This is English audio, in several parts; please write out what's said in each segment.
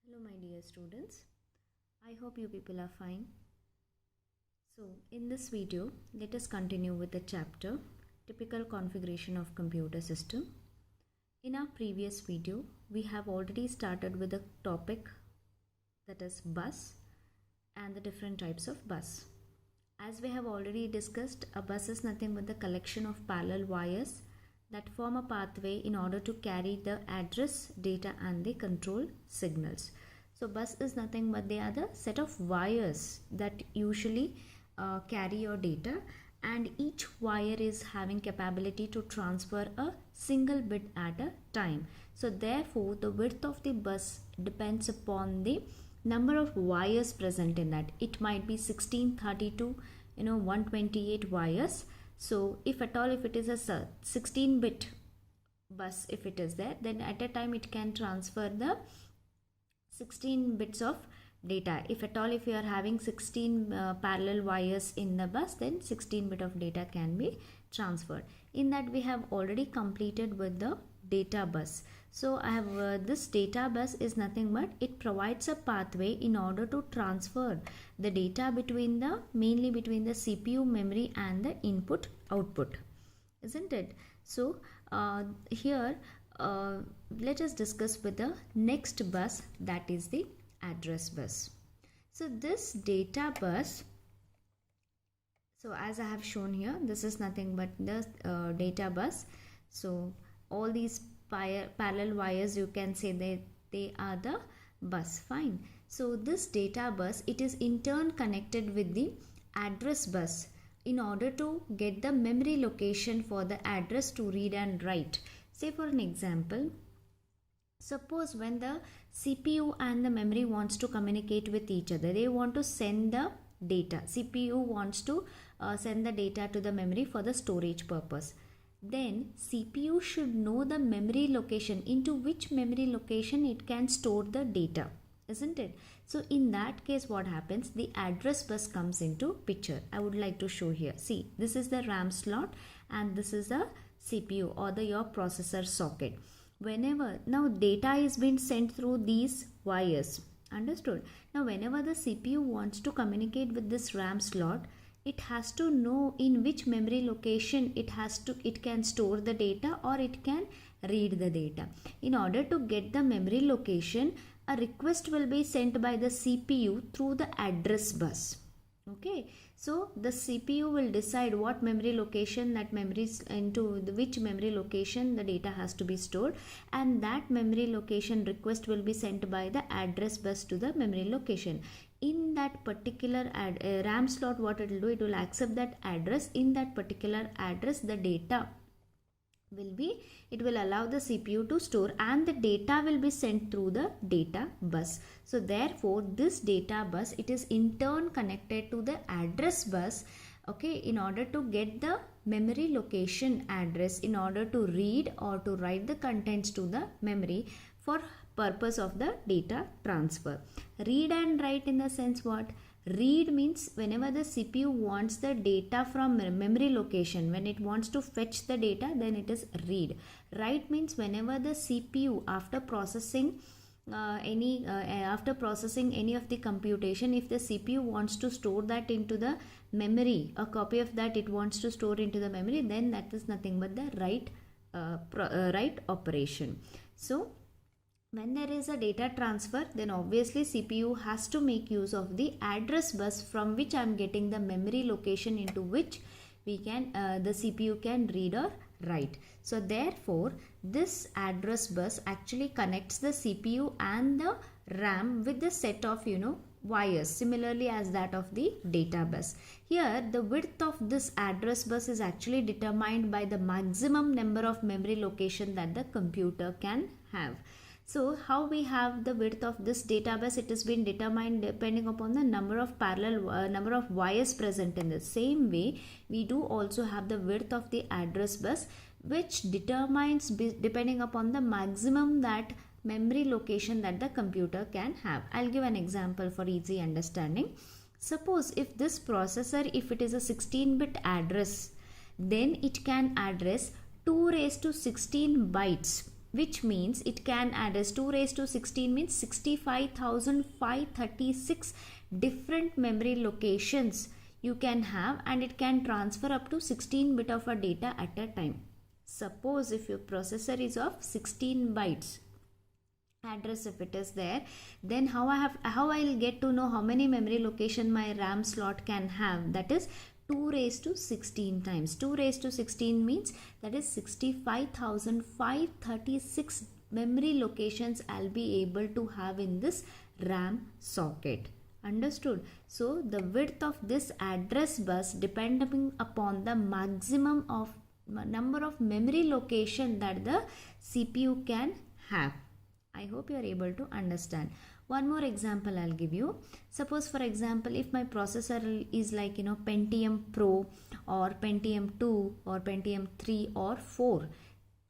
Hello my dear students, I hope you people are fine. So in this video, let us continue with the chapter Typical Configuration of Computer System. In our previous video, we have already started with the topic that is bus and the different types of bus. As we have already discussed, a bus is nothing but the collection of parallel wires that form a pathway in order to carry the address, data and the control signals. So bus is nothing but they are the set of wires that usually carry your data, and each wire is having capability to transfer a single bit at a time. So therefore the width of the bus depends upon the number of wires present in that. It might be 16, 32, 128 wires. So if at all, if it is a 16 bit bus, if it is there, then at a time it can transfer the 16 bits of data. If at all, if you are having 16 parallel wires in the bus, then 16 bit of data can be transferred. In that we have already completed with the data bus. So I have this data bus is nothing but it provides a pathway in order to transfer the data mainly between the CPU, memory and the input output, isn't it? So here let us discuss with the next bus, that is the address bus. So this data bus, so as I have shown here, this is nothing but the data bus. So all these parallel wires, you can say they are the bus. Fine. So this data bus, it is in turn connected with the address bus in order to get the memory location for the address to read and write. Say for an example, suppose when the CPU and the memory wants to communicate with each other, they want to send the data. CPU wants to send the data to the memory for the storage purpose. Then CPU should know the memory location, into which memory location it can store the data, isn't it? So in that case, what happens? The address bus comes into picture. I would like to show here. See, this is the RAM slot and this is the CPU or your processor socket. Whenever now data is being sent through these wires, understood? Now whenever the CPU wants to communicate with this RAM slot, it has to know in which memory location it can store the data or it can read the data. In order to get the memory location, a request will be sent by the CPU through the address bus. Okay, so the CPU will decide what memory location which memory location the data has to be stored, and that memory location request will be sent by the address bus to the memory location. In that particular RAM slot, what it will do, it will accept that address. In that particular address, the data it will allow the CPU to store, and the data will be sent through the data bus. So therefore this data bus, it is in turn connected to the address bus, okay, in order to get the memory location address in order to read or to write the contents to the memory for purpose of the data transfer. Read and write in the sense what? Read means whenever the CPU wants the data from memory location, when it wants to fetch the data, then it is read. Write means whenever the CPU after processing any of the computation, if the CPU wants to store that into the memory, a copy of that it wants to store into the memory, then that is nothing but the write operation. So when there is a data transfer, then obviously CPU has to make use of the address bus from which I am getting the memory location into which we can the CPU can read or write. So therefore this address bus actually connects the CPU and the RAM with the set of wires, similarly as that of the data bus. Here the width of this address bus is actually determined by the maximum number of memory location that the computer can have. So how we have the width of this data bus? It has been determined depending upon the number of number of wires present. In the same way, we do also have the width of the address bus, which determines depending upon the maximum that memory location that the computer can have. I'll give an example for easy understanding. Suppose if this processor, if it is a 16-bit address, then it can address 2 raised to 16 bytes which means it can address 2 raised to 16 means 65,536 different memory locations you can have, and it can transfer up to 16 bit of a data at a time. Suppose if your processor is of 16 bytes address, if it is there, then how I'll get to know how many memory location my RAM slot can have? That is 2 raised to 16 times. 2 raised to 16 means that is 65,536 memory locations I'll be able to have in this RAM socket. Understood? So the width of this address bus depending upon the maximum of number of memory location that the CPU can have. I hope you are able to understand. One more example I'll give you. Suppose for example, if my processor is like Pentium Pro or Pentium 2 or Pentium 3 or 4,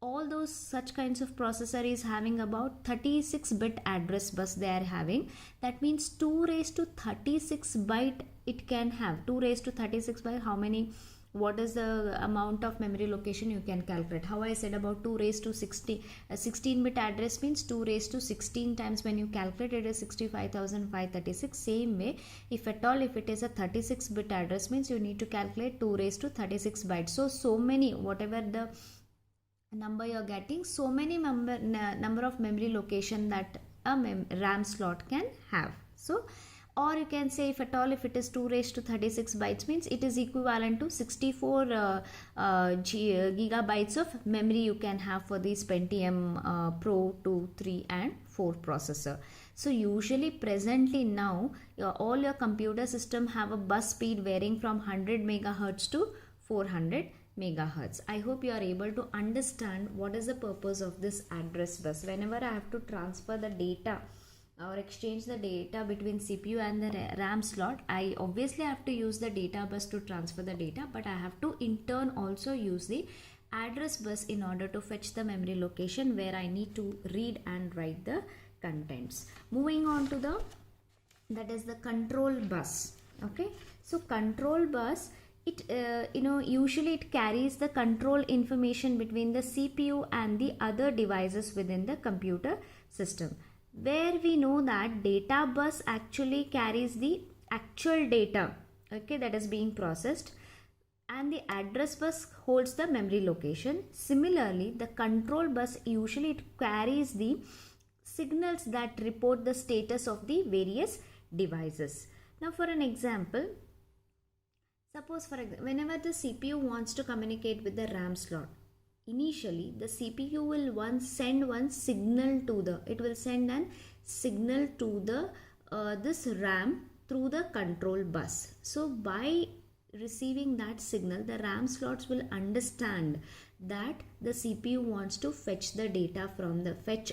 all those such kinds of processor is having about 36-bit address bus they are having. That means 2 raised to 36 byte it can have. 2 raised to 36 byte, how many? What is the amount of memory location you can calculate? How I said about 2 raised to 16-bit address means 2 raised to 16 times when you calculate it is 65,536. Same way, if at all if it is a 36-bit address means you need to calculate 2 raised to 36 bytes. So many, whatever the number you are getting, so many number of memory location that a RAM slot can have. So, or you can say if at all if it is 2 raised to 36 bytes means it is equivalent to 64 gigabytes of memory you can have for this Pentium Pro 2, 3 and 4 processor. So usually presently now all your computer system have a bus speed varying from 100 megahertz to 400 megahertz. I hope you are able to understand what is the purpose of this address bus. Whenever I have to transfer the data or exchange the data between CPU and the RAM slot, I obviously have to use the data bus to transfer the data, but I have to in turn also use the address bus in order to fetch the memory location where I need to read and write the contents. Moving on to that is the control bus. Okay, so control bus, it usually it carries the control information between the CPU and the other devices within the computer system, where we know that data bus actually carries the actual data, okay, that is being processed, and the address bus holds the memory location. Similarly, the control bus usually it carries the signals that report the status of the various devices. Now for an example, suppose whenever the CPU wants to communicate with the RAM slot, initially the CPU will send one signal to the this RAM through the control bus. So by receiving that signal, the RAM slots will understand that the CPU wants to fetch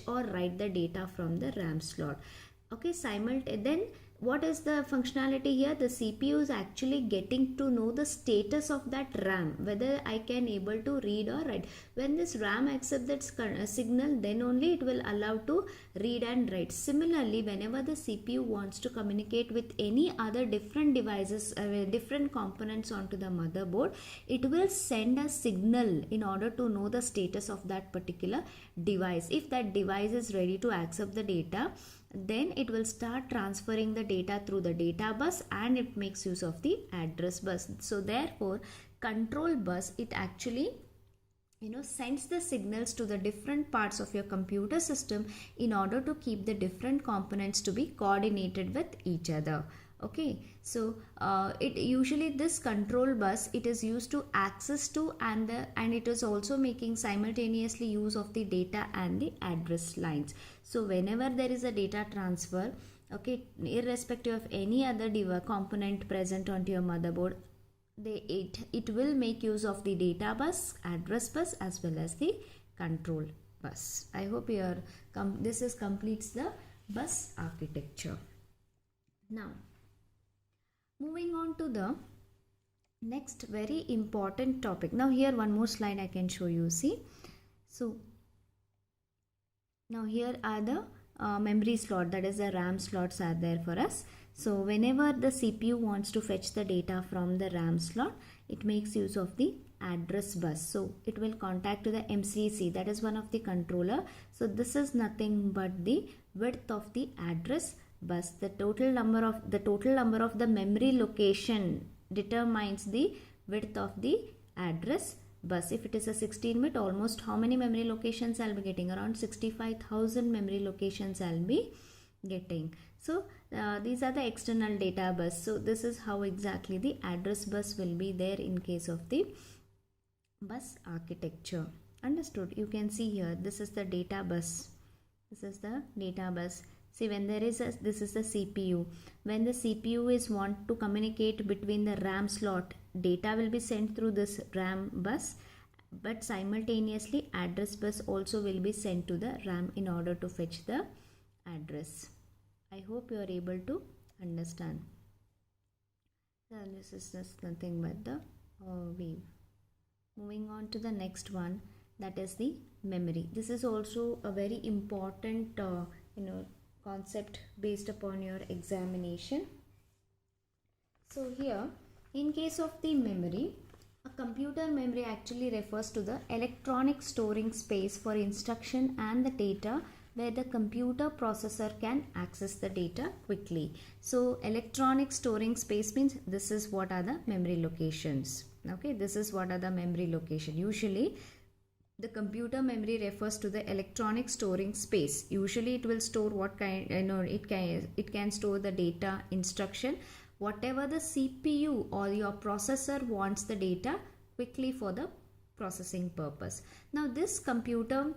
or write the data from the RAM slot. Okay, then what is the functionality here? The CPU is actually getting to know the status of that RAM, whether I can able to read or write. When this RAM accepts that signal, then only it will allow to read and write. Similarly, whenever the CPU wants to communicate with any other different devices, different components onto the motherboard, it will send a signal in order to know the status of that particular device. If that device is ready to accept the data, then it will start transferring the data through the data bus and it makes use of the address bus. So therefore, control bus, it actually sends the signals to the different parts of your computer system in order to keep the different components to be coordinated with each other. Okay, so it usually this control bus, it is used to access to and it is also making simultaneously use of the data and the address lines. So whenever there is a data transfer, okay, irrespective of any other component present onto your motherboard, it will make use of the data bus, address bus as well as the control bus. I hope this completes the bus architecture. Now moving on to the next very important topic. Now here one more slide I can show you, see. So now here are the memory slot, that is the RAM slots are there for us. So whenever the CPU wants to fetch the data from the RAM slot, it makes use of the address bus. So it will contact to the MCC, that is one of the controller. So this is nothing but the width of the address bus. The total number of the memory location determines the width of the address bus. If it is a 16-bit, almost how many memory locations I'll be getting? Around 65,000 memory locations I'll be getting. So these are the external data bus. So this is how exactly the address bus will be there in case of the bus architecture. Understood? You can see here, this is the data bus. This is the data bus. See, when there is this is the CPU. When the CPU is want to communicate between the RAM slot, data will be sent through this RAM bus, but simultaneously address bus also will be sent to the RAM in order to fetch the address. I hope you are able to understand. So this is just nothing but the wave. Moving on to the next one, that is the memory. This is also a very important concept based upon your examination. So here, in case of the memory, a computer memory actually refers to the electronic storing space for instruction and the data where the computer processor can access the data quickly. So electronic storing space means this is what are the memory locations. Okay, this is what are the memory location. Usually the computer memory refers to the electronic storing space. Usually it will store what kind, it can store the data, instruction, whatever the CPU or your processor wants the data quickly for the processing purpose. Now this computer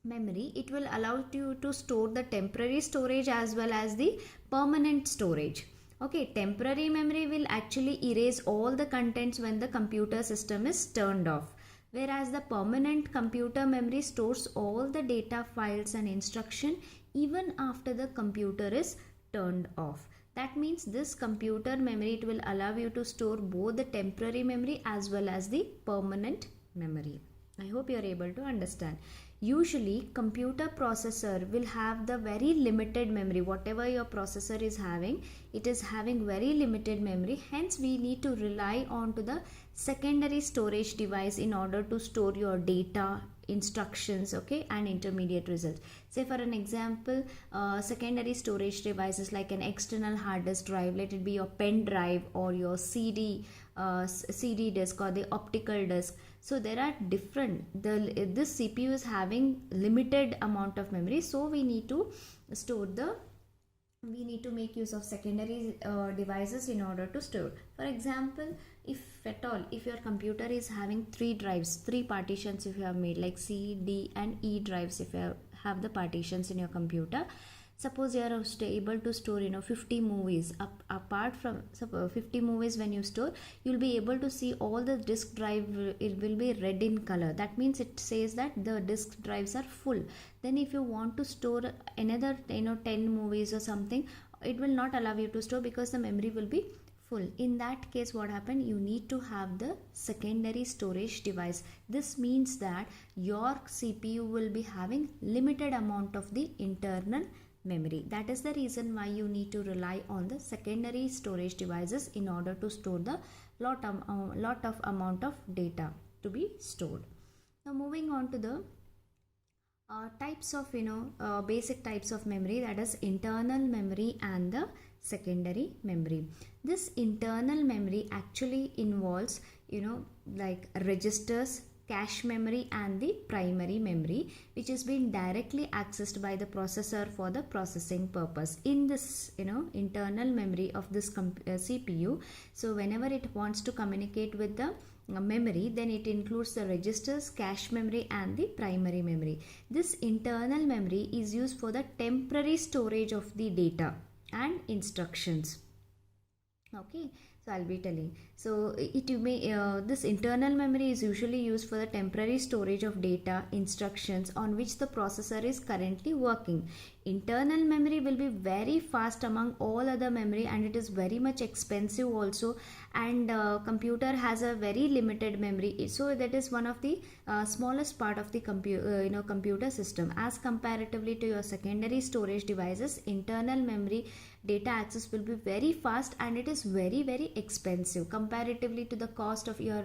memory, it will allow you to store the temporary storage as well as the permanent storage. Okay, temporary memory will actually erase all the contents when the computer system is turned off, whereas the permanent computer memory stores all the data, files and instruction even after the computer is turned off. That means this computer memory, it will allow you to store both the temporary memory as well as the permanent memory. I hope you are able to understand. Usually computer processor will have the very limited memory. Whatever your processor is having, it is having very limited memory. Hence we need to rely on to the secondary storage device in order to store your data, instructions, okay, and intermediate results. Say for an example, secondary storage devices like an external hard disk drive, let it be your pen drive or your CD disk or the optical disk. So there are different, this CPU is having limited amount of memory, so we need to make use of secondary devices in order to store. For example, if your computer is having 3 drives, 3 partitions if you have made, like C, D and E drives, if you have the partitions in your computer. Suppose you are able to store 50 movies. Apart from 50 movies, when you store, you'll be able to see all the disk drive, it will be red in color. That means it says that the disk drives are full. Then if you want to store another 10 movies or something, it will not allow you to store because the memory will be full. In that case, what happened? You need to have the secondary storage device. This means that your CPU will be having limited amount of the internal memory. That is the reason why you need to rely on the secondary storage devices in order to store the lot of amount of data to be stored. Now moving on to the types of basic types of memory, that is internal memory and the secondary memory. This internal memory actually involves like registers, cache memory and the primary memory, which is being directly accessed by the processor for the processing purpose. In this internal memory of this CPU, so whenever it wants to communicate with the memory, then it includes the registers, cache memory and the primary memory. This internal memory is used for the temporary storage of the data and instructions. Okay, so I'll be telling. So this internal memory is usually used for the temporary storage of data, instructions on which the processor is currently working. Internal memory will be very fast among all other memory, and it is very much expensive also, and computer has a very limited memory, so that is one of the smallest part of the computer system. As comparatively to your secondary storage devices, internal memory data access will be very fast, and it is very expensive comparatively to the cost of your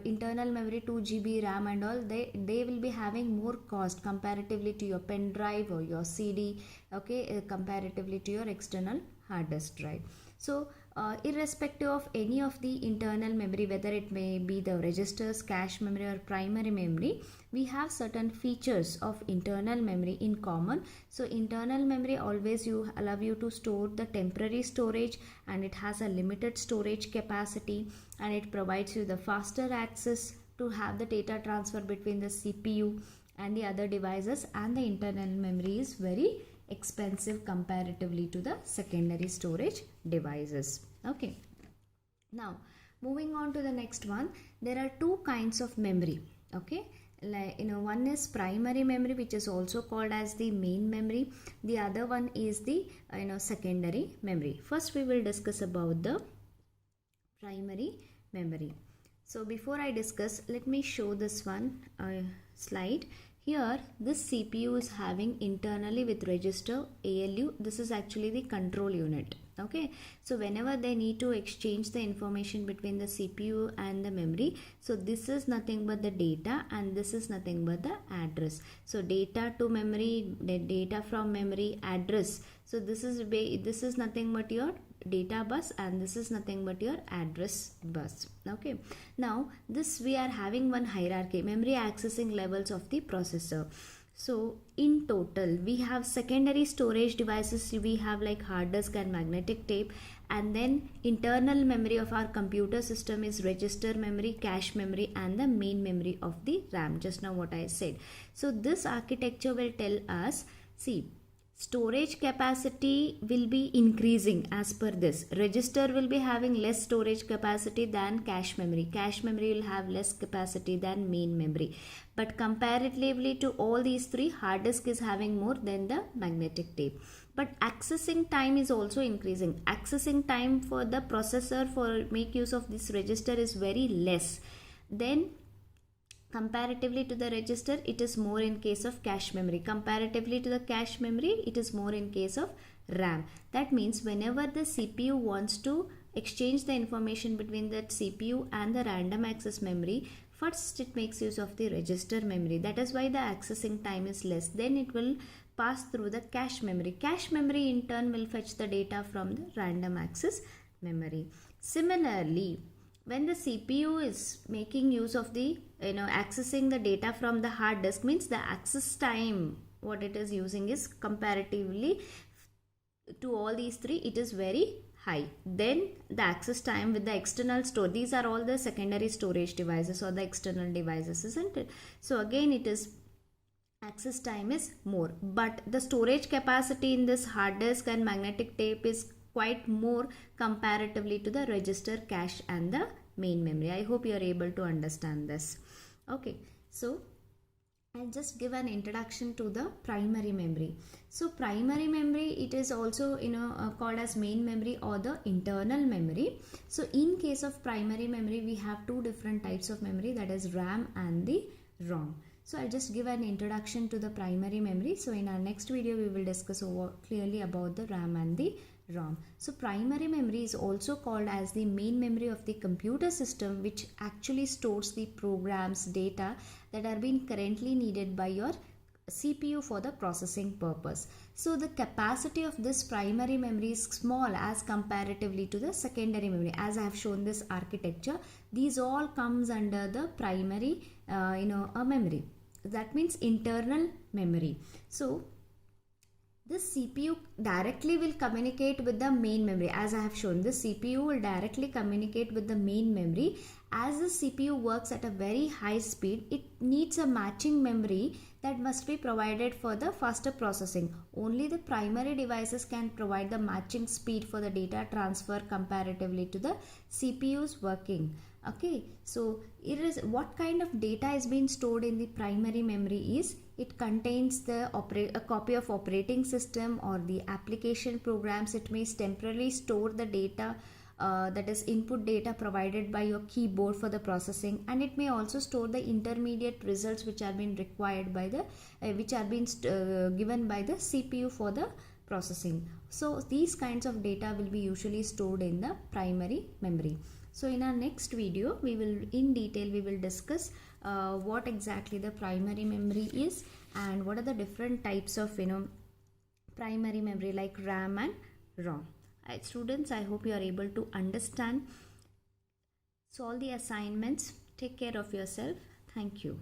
internal memory. 2 GB RAM and all, they will be having more cost comparatively to your pen drive or your CD, okay, comparatively to your external hard disk drive. So irrespective of any of the internal memory, whether it may be the registers, cache memory or primary memory, we have certain features of internal memory in common. So internal memory always allow you to store the temporary storage, and it has a limited storage capacity, and it provides you the faster access to have the data transfer between the CPU and the other devices, and the internal memory is very expensive comparatively to the secondary storage devices. Okay, now moving on to the next one, there are two kinds of memory. Okay, like one is primary memory, which is also called as the main memory. The other one is the secondary memory. First we will discuss about the primary memory. So before I discuss, let me show this one slide. Here this CPU is having internally with register ALU. This is actually the control unit. Okay, so whenever they need to exchange the information between the CPU and the memory, so this is nothing but the data, and this is nothing but the address. So data to memory, the data from memory, address. So this is nothing but your data bus, and this is nothing but your address bus. Okay, now this we are having one hierarchy, memory accessing levels of the processor. So in total we have secondary storage devices, we have like hard disk and magnetic tape, and then internal memory of our computer system is register memory, cache memory and the main memory of the RAM, just now what I said. So this architecture will tell us, see, storage capacity will be increasing as per this. Register will be having less storage capacity than cache memory. Cache memory will have less capacity than main memory. But comparatively to all these three, hard disk is having more than the magnetic tape. But accessing time is also increasing. Accessing time for the processor for make use of this register is very less. Then comparatively to the register, it is more in case of cache memory. Comparatively to the cache memory, it is more in case of RAM. That means whenever the CPU wants to exchange the information between that CPU and the random access memory, first it makes use of the register memory. That is why the accessing time is less. Then it will pass through the cache memory. Cache memory in turn will fetch the data from the random access memory. Similarly, when the CPU is making use of the accessing the data from the hard disk, means the access time what it is using is comparatively to all these three, it is very high. Then the access time with the external store, these are all the secondary storage devices or the external devices, isn't it? So again it is access time is more, but the storage capacity in this hard disk and magnetic tape is quite more comparatively to the register, cache and the main memory. I hope you are able to understand this. Okay, so I'll just give an introduction to the primary memory. So primary memory, it is also called as main memory or the internal memory. So in case of primary memory, we have two different types of memory, that is RAM and the ROM. So I'll just give an introduction to the primary memory. So in our next video, we will discuss clearly about the RAM and the ROM. So primary memory is also called as the main memory of the computer system, which actually stores the programs, data that are being currently needed by your CPU for the processing purpose. So the capacity of this primary memory is small as comparatively to the secondary memory. As I have shown this architecture, these all comes under the primary memory. That means internal memory. So this CPU directly will communicate with the main memory. As I have shown, this CPU will directly communicate with the main memory. As the CPU works at a very high speed, it needs a matching memory that must be provided for the faster processing. Only the primary devices can provide the matching speed for the data transfer comparatively to the CPU's working. Okay, so it is what kind of data is being stored in the primary memory is It contains a copy of operating system or the application programs. It may temporarily store the data, that is input data provided by your keyboard for the processing, and it may also store the intermediate results which are being required by the given by the CPU for the processing. So these kinds of data will be usually stored in the primary memory. So in our next video, we will discuss what exactly the primary memory is and what are the different types of primary memory like RAM and ROM. Students, I hope you are able to understand. Solve the assignments. Take care of yourself. Thank you.